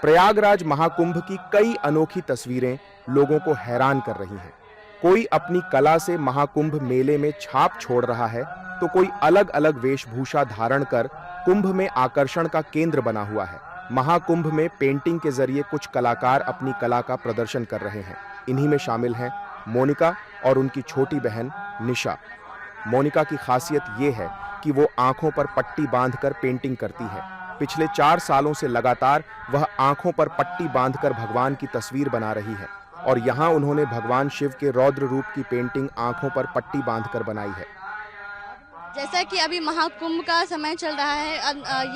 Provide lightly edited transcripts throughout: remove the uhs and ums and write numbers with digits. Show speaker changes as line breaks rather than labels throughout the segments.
प्रयागराज महाकुंभ की कई अनोखी तस्वीरें लोगों को हैरान कर रही हैं। कोई अपनी कला से महाकुंभ मेले में छाप छोड़ रहा है, तो कोई अलग-अलग वेशभूषा धारण कर कुंभ में आकर्षण का केंद्र बना हुआ है। महाकुंभ में पेंटिंग के जरिए कुछ कलाकार अपनी कला का प्रदर्शन कर रहे हैं। इन्हीं में शामिल हैं मोनिका और उनकी छोटी बहन निशा। मोनिका की खासियत ये है कि वो आंखों पर पट्टी बांधकर पेंटिंग करती है। पिछले 4 सालों से लगातार वह आंखों पर पट्टी बांधकर भगवान की तस्वीर बना रही है और यहाँ उन्होंने भगवान शिव के रौद्र रूप की पेंटिंग आंखों पर पट्टी बांधकर बनाई है।
जैसा कि अभी महाकुंभ का समय चल रहा है,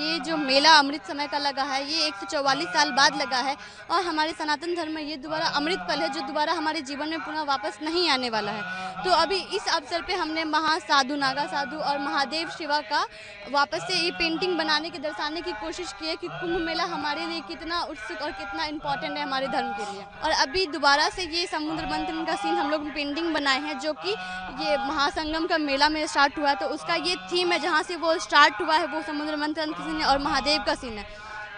ये जो मेला अमृत समय का लगा है, ये 144 साल बाद लगा है और हमारे सनातन धर्म में ये दोबारा अमृत फल है जो दोबारा हमारे जीवन में पुनः वापस नहीं आने वाला है। तो अभी इस अवसर पे हमने महासाधु, नागा साधु और महादेव शिवा का वापस से ये पेंटिंग बनाने के दर्शाने की कोशिश की है कि कुंभ मेला हमारे लिए कितना उत्सुक और कितना इम्पोर्टेंट है हमारे धर्म के लिए। और अभी दोबारा से ये समुद्र मंथन का सीन हम लोग पेंटिंग बनाए हैं, जो कि ये महासंगम का मेला में स्टार्ट हुआ है, तो उसका ये थीम है, जहाँ से वो स्टार्ट हुआ है वो समुद्र मंथन का सीन है और महादेव का सीन है।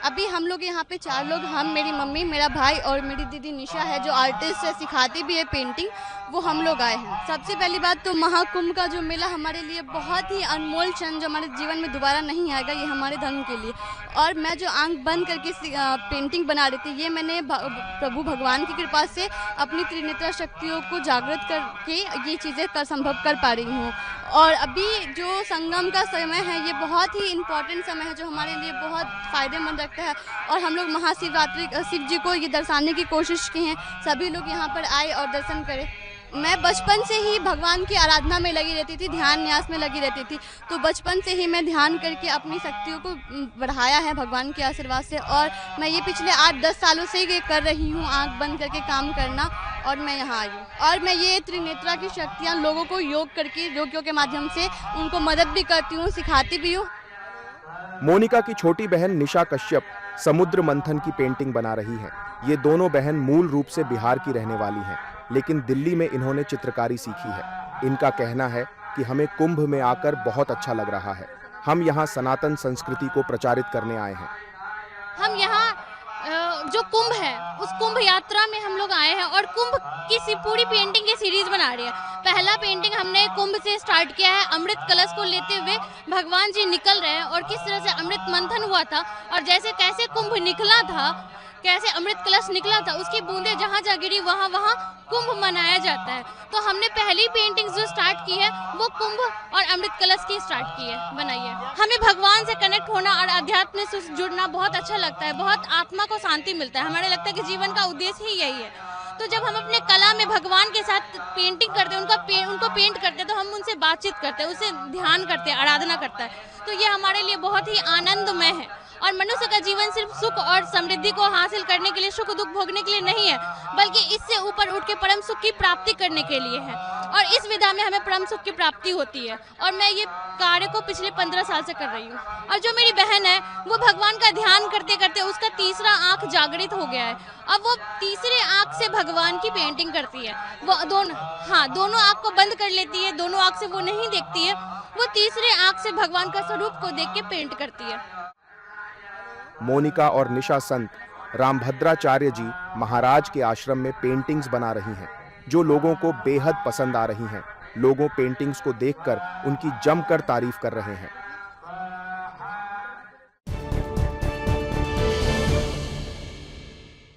अभी हम लोग यहाँ पे 4 लोग, हम, मेरी मम्मी, मेरा भाई और मेरी दीदी निशा है जो आर्टिस्ट है, सिखाती भी है पेंटिंग, वो हम लोग आए हैं। सबसे पहली बात तो महाकुंभ का जो मेला हमारे लिए बहुत ही अनमोल क्षण जो हमारे जीवन में दोबारा नहीं आएगा, ये हमारे धर्म के लिए। और मैं जो आंख बंद करके पेंटिंग बना रही थी, ये मैंने प्रभु भगवान की कृपा से अपनी त्रिनेत्र शक्तियों को जागृत करके ये चीज़ें संभव कर पा रही हूँ। और अभी जो संगम का समय है, ये बहुत ही इम्पोर्टेंट समय है जो हमारे लिए बहुत फ़ायदेमंद रखता है और हम लोग महाशिवरात्रि शिव जी को ये दर्शाने की कोशिश की है, सभी लोग यहाँ पर आए और दर्शन करें। मैं बचपन से ही भगवान की आराधना में लगी रहती थी, ध्यान न्यास में लगी रहती थी, तो बचपन से ही मैं ध्यान करके अपनी शक्तियों को बढ़ाया है भगवान के आशीर्वाद से। और मैं ये पिछले 8-10 सालों से ये कर रही हूँ, आंख बंद करके काम करना, और मैं यहाँ आई हूँ। और मैं ये त्रिनेत्रा की शक्तियाँ लोगों को योग करके, योगियों के माध्यम से उनको मदद भी करती हूँ, सिखाती भी हूँ।
मोनिका की छोटी बहन निशा कश्यप समुद्र मंथन की पेंटिंग बना रही हैं। ये दोनों बहन मूल रूप से बिहार की रहने वाली हैं, लेकिन दिल्ली में इन्होंने चित्रकारी सीखी है। इनका कहना है कि हमें कुंभ में आकर बहुत अच्छा लग रहा है। हम यहाँ सनातन संस्कृति को प्रचारित करने आए हैं।
हम यहाँ जो कुंभ है उस कुंभ यात्रा में हम लोग आए हैं और कुंभ की पूरी पेंटिंग की सीरीज बना रही है। पहला पेंटिंग हमने कुंभ से स्टार्ट किया है, अमृत कलश को लेते हुए भगवान जी निकल रहे हैं और किस तरह से अमृत मंथन हुआ था और जैसे कैसे कुंभ निकला था, कैसे अमृत कलश निकला था, उसकी बूंदें जहाँ जहाँ गिरी वहाँ वहाँ कुंभ मनाया जाता है। तो हमने पहली पेंटिंग जो स्टार्ट की है वो कुंभ और अमृत कलश की स्टार्ट की है, बनाई है। हमें भगवान से कनेक्ट होना और अध्यात्म से जुड़ना बहुत अच्छा लगता है, बहुत आत्मा को शांति मिलता है। हमें लगता है कि जीवन का उद्देश्य ही यही है। तो जब हम अपने कला में भगवान के साथ पेंटिंग करते हैं, उनको पेंट करते हैं, तो हम उनसे बातचीत करते हैं, उससे ध्यान करते हैं, आराधना करते हैं। तो ये हमारे लिए बहुत ही आनंदमय है। और मनुष्य का जीवन सिर्फ सुख और समृद्धि को हासिल करने के लिए, सुख दुख भोगने के लिए नहीं है, बल्कि इससे ऊपर उठ के परम सुख की प्राप्ति करने के लिए है। और इस विधा में हमें परम सुख की प्राप्ति होती है। और मैं ये कार्य को पिछले 15 साल से कर रही हूँ। और जो मेरी बहन है वो भगवान का ध्यान करते करते उसका तीसरा आँख जागृत हो गया है। अब वो तीसरे आँख से भगवान की पेंटिंग करती है। वो दोनों आँख को बंद कर लेती है, दोनों आँख से वो नहीं देखती है, वो तीसरे आँख से भगवान का स्वरूप को देख के पेंट करती है।
मोनिका और निशा संत रामभद्राचार्य जी महाराज के आश्रम में पेंटिंग्स बना रही हैं, जो लोगों को बेहद पसंद आ रही हैं। लोगों पेंटिंग्स को देखकर उनकी जमकर तारीफ कर रहे हैं।